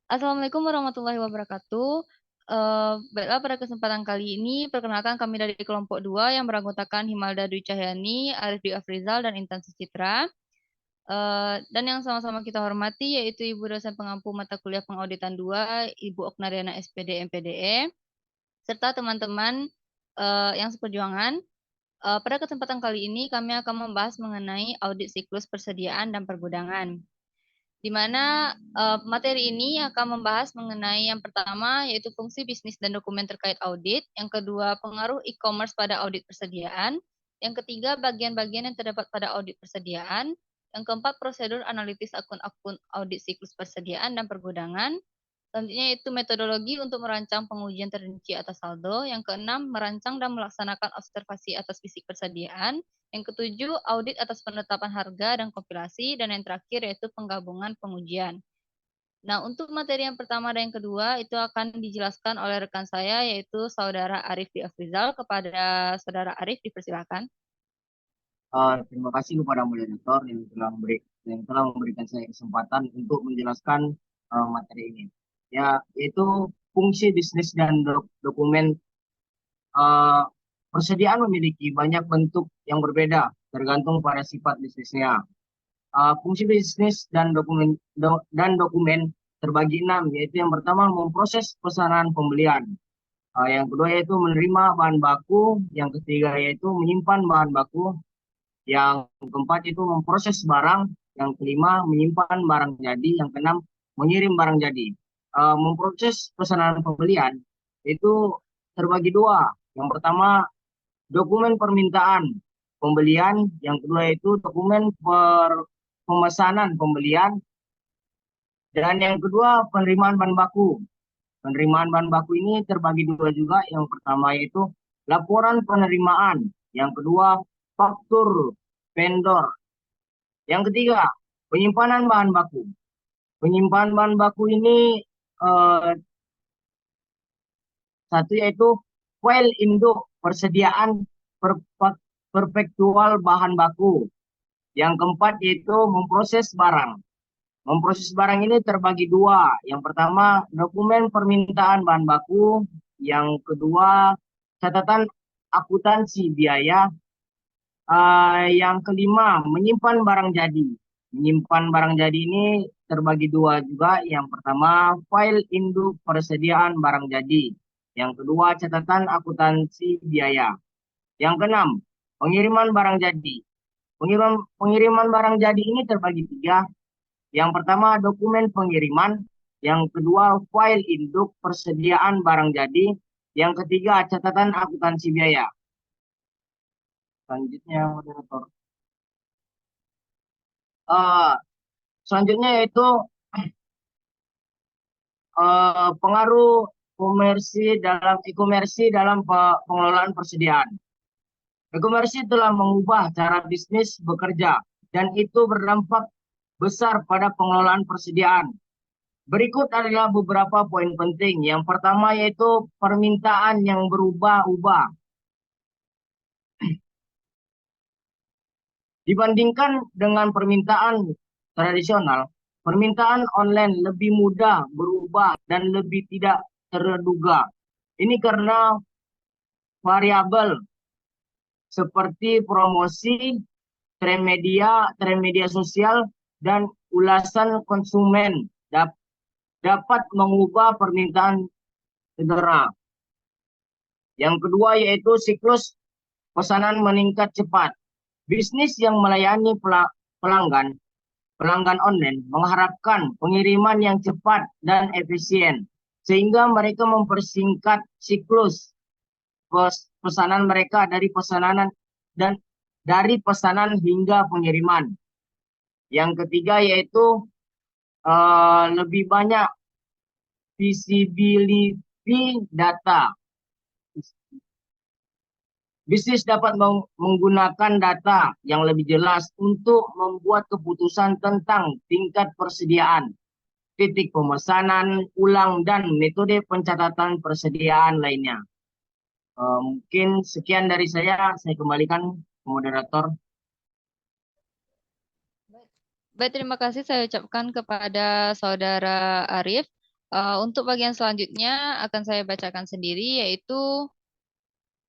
Assalamualaikum warahmatullahi wabarakatuh. Baiklah, pada kesempatan kali ini, perkenalkan kami dari kelompok 2 yang beranggotakan Himalda Dwi Cahyani, Arif Dwi Afrizal, dan Intan Sucitra. Dan yang sama-sama kita hormati yaitu Ibu dosen pengampu mata kuliah pengauditan 2, Ibu Oknariana SPD MPDE, serta teman-teman yang seperjuangan. Pada kesempatan kali ini kami akan membahas mengenai audit siklus persediaan dan pergudangan, di mana materi ini akan membahas mengenai yang pertama yaitu fungsi bisnis dan dokumen terkait audit, yang kedua pengaruh e-commerce pada audit persediaan, yang ketiga bagian-bagian yang terdapat pada audit persediaan, yang keempat prosedur analitis akun-akun audit siklus persediaan dan pergudangan, selanjutnya yaitu metodologi untuk merancang pengujian terinci atas saldo, yang keenam merancang dan melaksanakan observasi atas fisik persediaan, yang ketujuh, audit atas penetapan harga dan kompilasi. Dan yang terakhir yaitu penggabungan pengujian. Nah, untuk materi yang pertama dan yang kedua itu akan dijelaskan oleh rekan saya yaitu Saudara Arif Di Afrizal. Kepada Saudara Arif, dipersilakan. Terima kasih kepada moderator yang telah memberikan saya kesempatan untuk menjelaskan materi ini. Ya, yaitu fungsi bisnis dan dokumen. uh, Persediaan memiliki banyak bentuk yang berbeda tergantung pada sifat bisnisnya. Fungsi bisnis dan dokumen terbagi enam, yaitu yang pertama memproses pesanan pembelian. Yang kedua yaitu menerima bahan baku, yang ketiga yaitu menyimpan bahan baku, yang keempat itu memproses barang, yang kelima menyimpan barang jadi, yang keenam mengirim barang jadi. Memproses pesanan pembelian itu terbagi dua. Yang pertama dokumen permintaan pembelian, yang kedua itu dokumen pemesanan pembelian, dan yang kedua penerimaan bahan baku. Penerimaan bahan baku ini terbagi dua juga. Yang pertama yaitu laporan penerimaan, yang kedua faktur vendor. Yang ketiga, penyimpanan bahan baku. Penyimpanan bahan baku ini eh, satu yaitu file induk persediaan perpektual bahan baku. Yang keempat yaitu memproses barang. Memproses barang ini terbagi dua. Yang pertama, dokumen permintaan bahan baku. Yang kedua, catatan akuntansi biaya. Yang kelima, menyimpan barang jadi. Menyimpan barang jadi ini terbagi dua juga. Yang pertama, file induk persediaan barang jadi. Yang kedua, catatan akuntansi biaya. Yang keenam, pengiriman barang jadi. Pengiriman barang jadi ini terbagi tiga. Yang pertama, dokumen pengiriman. Yang kedua, file induk persediaan barang jadi. Yang ketiga, catatan akuntansi biaya. Selanjutnya, moderator. Eh, Selanjutnya yaitu pengaruh e-komersi dalam pengelolaan persediaan. E-komersi telah mengubah cara bisnis bekerja dan itu berdampak besar pada pengelolaan persediaan. Berikut adalah beberapa poin penting. Yang pertama yaitu permintaan yang berubah-ubah. Dibandingkan dengan permintaan tradisional, permintaan online lebih mudah berubah dan lebih tidak terduga. Ini karena variabel seperti promosi, tren media sosial, dan ulasan konsumen dapat mengubah permintaan segera. Yang kedua yaitu siklus pesanan meningkat cepat. Bisnis yang melayani pelanggan pelanggan online mengharapkan pengiriman yang cepat dan efisien, sehingga mereka mempersingkat siklus pesanan mereka dan dari pesanan hingga pengiriman. Yang ketiga yaitu lebih banyak visibility data. Bisnis dapat menggunakan data yang lebih jelas untuk membuat keputusan tentang tingkat persediaan, titik pemesanan ulang, dan metode pencatatan persediaan lainnya. Mungkin sekian dari saya kembalikan ke moderator. Baik, terima kasih saya ucapkan kepada Saudara Arif. Untuk bagian selanjutnya akan saya bacakan sendiri, yaitu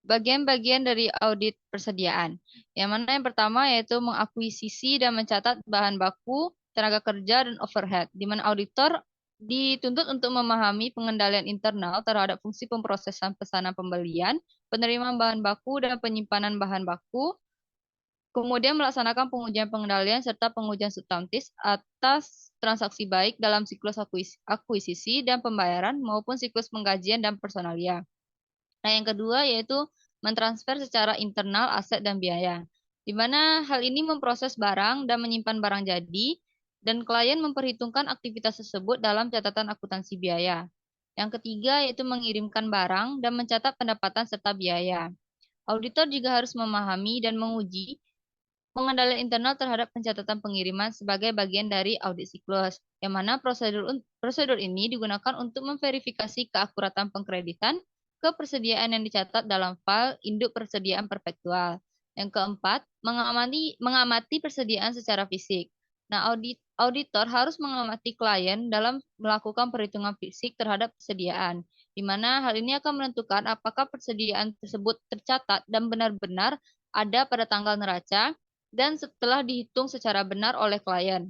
bagian-bagian dari audit persediaan. Yang mana yang pertama yaitu mengakuisisi dan mencatat bahan baku, tenaga kerja, dan overhead. Di mana auditor dituntut untuk memahami pengendalian internal terhadap fungsi pemrosesan pesanan pembelian, penerimaan bahan baku, dan penyimpanan bahan baku, kemudian melaksanakan pengujian pengendalian serta pengujian substantif atas transaksi baik dalam siklus akuisisi dan pembayaran maupun siklus penggajian dan personalia. Nah, yang kedua yaitu mentransfer secara internal aset dan biaya, di mana hal ini memproses barang dan menyimpan barang jadi, dan klien memperhitungkan aktivitas tersebut dalam catatan akuntansi biaya. Yang ketiga yaitu mengirimkan barang dan mencatat pendapatan serta biaya. Auditor juga harus memahami dan menguji pengendalian internal terhadap pencatatan pengiriman sebagai bagian dari audit siklus, yang mana prosedur ini digunakan untuk memverifikasi keakuratan pengkreditan ke persediaan yang dicatat dalam file induk persediaan perpetual. Yang keempat, mengamati persediaan secara fisik. Nah, auditor harus mengamati klien dalam melakukan perhitungan fisik terhadap persediaan, di mana hal ini akan menentukan apakah persediaan tersebut tercatat dan benar-benar ada pada tanggal neraca dan setelah dihitung secara benar oleh klien.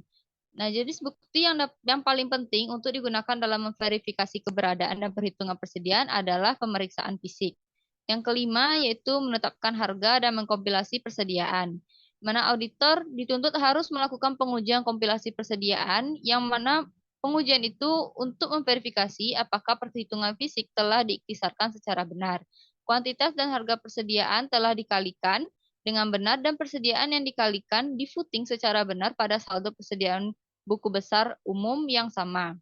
Nah, jadi bukti yang paling penting untuk digunakan dalam memverifikasi keberadaan dan perhitungan persediaan adalah pemeriksaan fisik. Yang kelima yaitu menetapkan harga dan mengkompilasi persediaan. Mana auditor dituntut harus melakukan pengujian kompilasi persediaan yang mana pengujian itu untuk memverifikasi apakah perhitungan fisik telah diiktisarkan secara benar. Kuantitas dan harga persediaan telah dikalikan dengan benar dan persediaan yang dikalikan di footing secara benar pada saldo persediaan buku besar umum yang sama.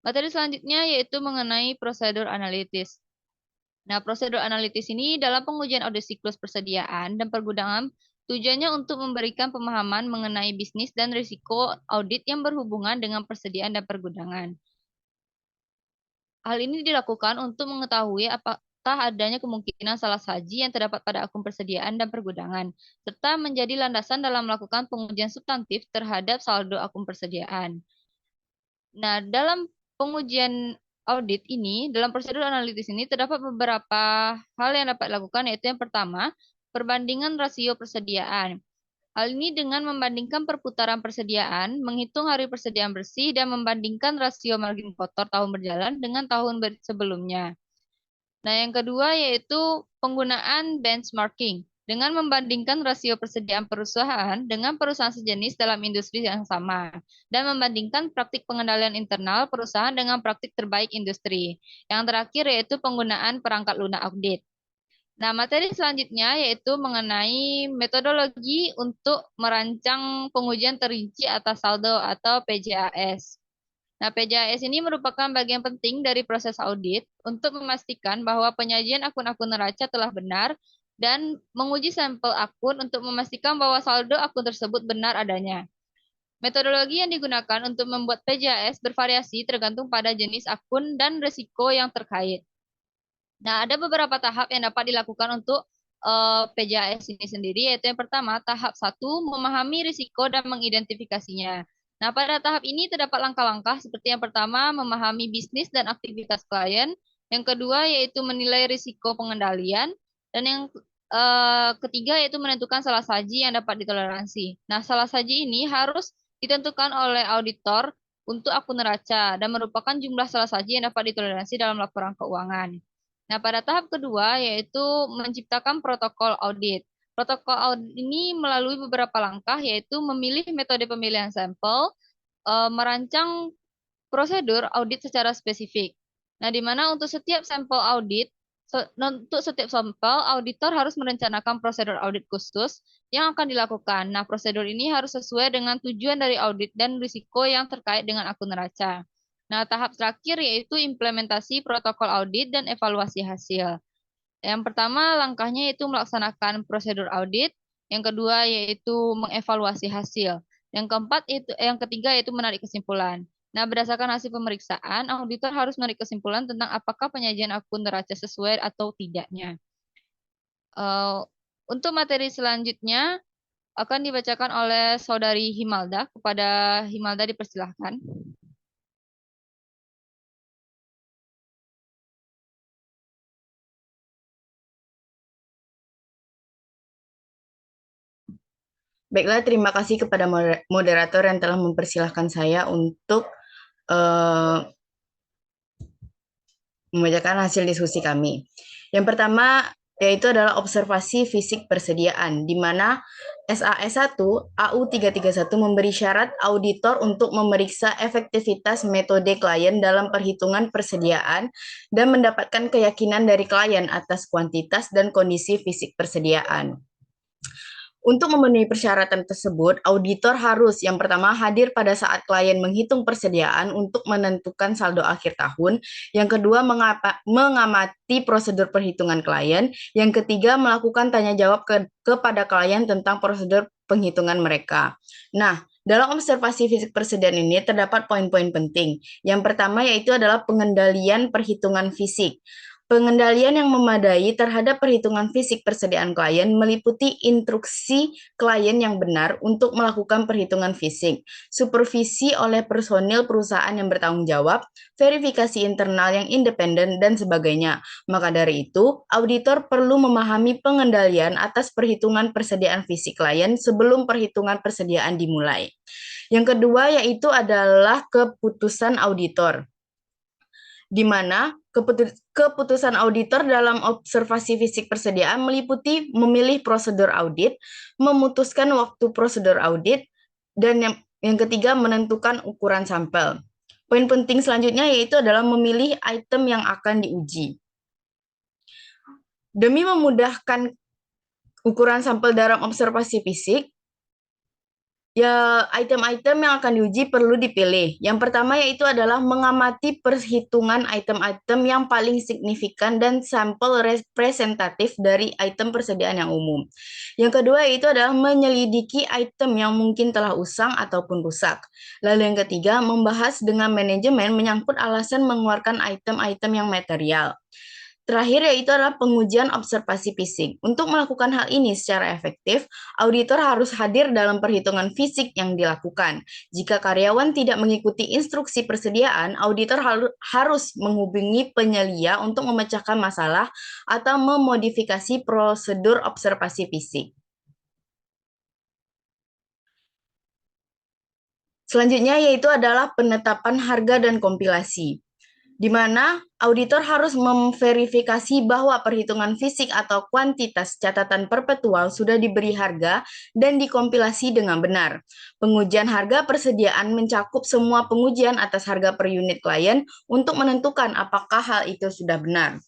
Materi selanjutnya yaitu mengenai prosedur analitis. Nah, prosedur analitis ini dalam pengujian audit siklus persediaan dan pergudangan tujuannya untuk memberikan pemahaman mengenai bisnis dan risiko audit yang berhubungan dengan persediaan dan pergudangan. Hal ini dilakukan untuk mengetahui apakah adanya kemungkinan salah saji yang terdapat pada akun persediaan dan pergudangan, serta menjadi landasan dalam melakukan pengujian substantif terhadap saldo akun persediaan. Nah, dalam pengujian audit ini, dalam prosedur analitis ini terdapat beberapa hal yang dapat dilakukan, yaitu yang pertama, perbandingan rasio persediaan. Hal ini dengan membandingkan perputaran persediaan, menghitung hari persediaan bersih, dan membandingkan rasio margin kotor tahun berjalan dengan tahun sebelumnya. Nah, yang kedua yaitu penggunaan benchmarking dengan membandingkan rasio persediaan perusahaan dengan perusahaan sejenis dalam industri yang sama dan membandingkan praktik pengendalian internal perusahaan dengan praktik terbaik industri. Yang terakhir yaitu penggunaan perangkat lunak audit. Nah, materi selanjutnya yaitu mengenai metodologi untuk merancang pengujian terinci atas saldo atau PJAS. Nah, PJAS ini merupakan bagian penting dari proses audit untuk memastikan bahwa penyajian akun-akun neraca telah benar dan menguji sampel akun untuk memastikan bahwa saldo akun tersebut benar adanya. Metodologi yang digunakan untuk membuat PJAS bervariasi tergantung pada jenis akun dan risiko yang terkait. Nah, ada beberapa tahap yang dapat dilakukan untuk PJAS ini sendiri, yaitu yang pertama, tahap 1, memahami risiko dan mengidentifikasinya. Nah, pada tahap ini terdapat langkah-langkah seperti yang pertama, memahami bisnis dan aktivitas klien. Yang kedua, yaitu menilai risiko pengendalian. Dan yang ketiga, yaitu menentukan salah saji yang dapat ditoleransi. Nah, salah saji ini harus ditentukan oleh auditor untuk akun neraca dan merupakan jumlah salah saji yang dapat ditoleransi dalam laporan keuangan. Nah, pada tahap kedua yaitu menciptakan protokol audit. Protokol audit ini melalui beberapa langkah yaitu memilih metode pemilihan sampel, merancang prosedur audit secara spesifik. Nah, di mana untuk setiap sampel audit, untuk setiap sampel, auditor harus merencanakan prosedur audit khusus yang akan dilakukan. Nah, prosedur ini harus sesuai dengan tujuan dari audit dan risiko yang terkait dengan akun neraca. Nah, tahap terakhir yaitu implementasi protokol audit dan evaluasi hasil. Yang pertama, langkahnya yaitu melaksanakan prosedur audit. Yang kedua, yaitu mengevaluasi hasil. Yang ketiga, yaitu menarik kesimpulan. Nah, berdasarkan hasil pemeriksaan, auditor harus menarik kesimpulan tentang apakah penyajian akun neraca sesuai atau tidaknya. Uh, untuk materi selanjutnya akan dibacakan oleh Saudari Himalda. Kepada Himalda dipersilahkan. Baiklah, terima kasih kepada moderator yang telah mempersilahkan saya untuk eh, membacakan hasil diskusi kami. Yang pertama yaitu adalah observasi fisik persediaan, di mana SAS1 AU 331 memberi syarat auditor untuk memeriksa efektivitas metode klien dalam perhitungan persediaan dan mendapatkan keyakinan dari klien atas kuantitas dan kondisi fisik persediaan. Untuk memenuhi persyaratan tersebut, auditor harus yang pertama hadir pada saat klien menghitung persediaan untuk menentukan saldo akhir tahun, yang kedua mengamati prosedur perhitungan klien, yang ketiga melakukan tanya jawab kepada klien tentang prosedur penghitungan mereka. Nah, dalam observasi fisik persediaan ini terdapat poin-poin penting. Yang pertama yaitu adalah pengendalian perhitungan fisik. Pengendalian yang memadai terhadap perhitungan fisik persediaan klien meliputi instruksi klien yang benar untuk melakukan perhitungan fisik, supervisi oleh personil perusahaan yang bertanggung jawab, verifikasi internal yang independen, dan sebagainya. Maka dari itu, auditor perlu memahami pengendalian atas perhitungan persediaan fisik klien sebelum perhitungan persediaan dimulai. Yang kedua yaitu adalah keputusan auditor, di mana keputusan auditor dalam observasi fisik persediaan meliputi memilih prosedur audit, memutuskan waktu prosedur audit, dan yang ketiga menentukan ukuran sampel. Poin penting selanjutnya yaitu adalah memilih item yang akan diuji. Demi memudahkan ukuran sampel dalam observasi fisik, ya, item-item yang akan diuji perlu dipilih. Yang pertama yaitu adalah mengamati perhitungan item-item yang paling signifikan dan sampel representatif dari item persediaan yang umum. Yang kedua yaitu adalah menyelidiki item yang mungkin telah usang ataupun rusak. Lalu yang ketiga, membahas dengan manajemen menyangkut alasan mengeluarkan item-item yang material. Terakhir yaitu adalah pengujian observasi fisik. Untuk melakukan hal ini secara efektif, auditor harus hadir dalam perhitungan fisik yang dilakukan. Jika karyawan tidak mengikuti instruksi persediaan, auditor harus menghubungi penyelia untuk memecahkan masalah atau memodifikasi prosedur observasi fisik. Selanjutnya yaitu adalah penetapan harga dan kompilasi, di mana auditor harus memverifikasi bahwa perhitungan fisik atau kuantitas catatan perpetual sudah diberi harga dan dikompilasi dengan benar. Pengujian harga persediaan mencakup semua pengujian atas harga per unit klien untuk menentukan apakah hal itu sudah benar.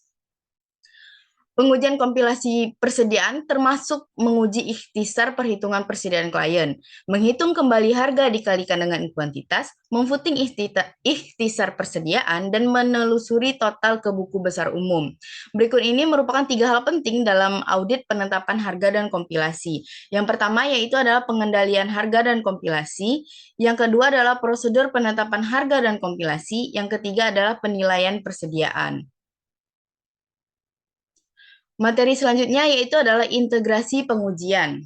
Pengujian kompilasi persediaan termasuk menguji ikhtisar perhitungan persediaan klien, menghitung kembali harga dikalikan dengan kuantitas, memfooting ikhtisar persediaan, dan menelusuri total ke buku besar umum. Berikut ini merupakan 3 hal penting dalam audit penetapan harga dan kompilasi. Yang pertama yaitu adalah pengendalian harga dan kompilasi, yang kedua adalah prosedur penetapan harga dan kompilasi, yang ketiga adalah penilaian persediaan. Materi selanjutnya yaitu adalah integrasi pengujian.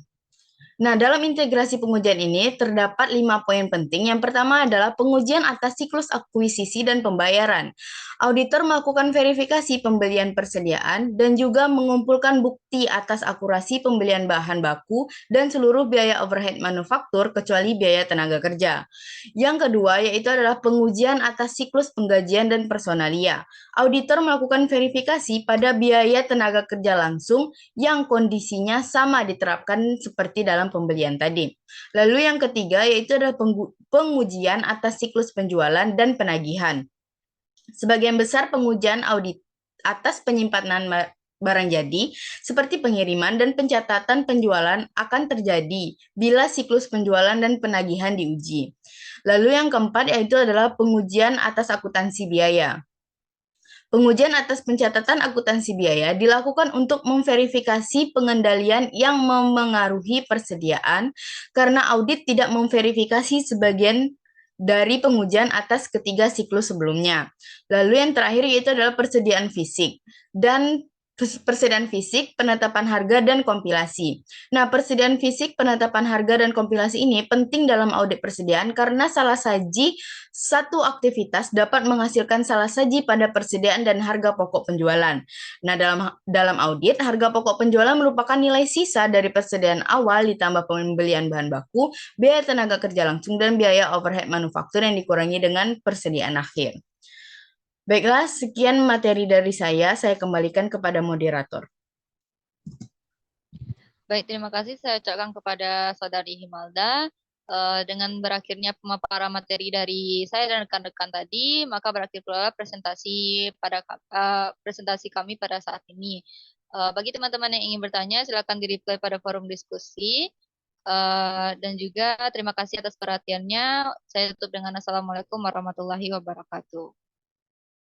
Nah, dalam integrasi pengujian ini terdapat 5 poin penting. Yang pertama adalah pengujian atas siklus akuisisi dan pembayaran. Auditor melakukan verifikasi pembelian persediaan dan juga mengumpulkan bukti atas akurasi pembelian bahan baku dan seluruh biaya overhead manufaktur kecuali biaya tenaga kerja. Yang kedua yaitu adalah pengujian atas siklus penggajian dan personalia. Auditor melakukan verifikasi pada biaya tenaga kerja langsung yang kondisinya sama diterapkan seperti dalam pembelian tadi. Lalu yang ketiga yaitu adalah pengujian atas siklus penjualan dan penagihan. Sebagian besar pengujian audit atas penyimpanan barang jadi seperti pengiriman dan pencatatan penjualan akan terjadi bila siklus penjualan dan penagihan diuji. Lalu yang keempat yaitu adalah pengujian atas akuntansi biaya. Pengujian atas pencatatan akuntansi biaya dilakukan untuk memverifikasi pengendalian yang memengaruhi persediaan karena audit tidak memverifikasi sebagian dari pengujian atas ketiga siklus sebelumnya. Lalu yang terakhir yaitu adalah persediaan fisik. Dan persediaan fisik, penetapan harga, dan kompilasi. Nah, persediaan fisik, penetapan harga, dan kompilasi ini penting dalam audit persediaan karena salah saji satu aktivitas dapat menghasilkan salah saji pada persediaan dan harga pokok penjualan. Nah, dalam audit, harga pokok penjualan merupakan nilai sisa dari persediaan awal ditambah pembelian bahan baku, biaya tenaga kerja langsung, dan biaya overhead manufaktur yang dikurangi dengan persediaan akhir. Baiklah, sekian materi dari saya kembalikan kepada moderator. Baik, terima kasih saya ucapkan kepada Saudari Himalda. Dengan berakhirnya pemaparan materi dari saya dan rekan-rekan tadi, maka berakhir pula presentasi kami pada saat ini. Bagi teman-teman yang ingin bertanya, silakan di-reply pada forum diskusi. Dan juga terima kasih atas perhatiannya. Saya tutup dengan Assalamualaikum warahmatullahi wabarakatuh.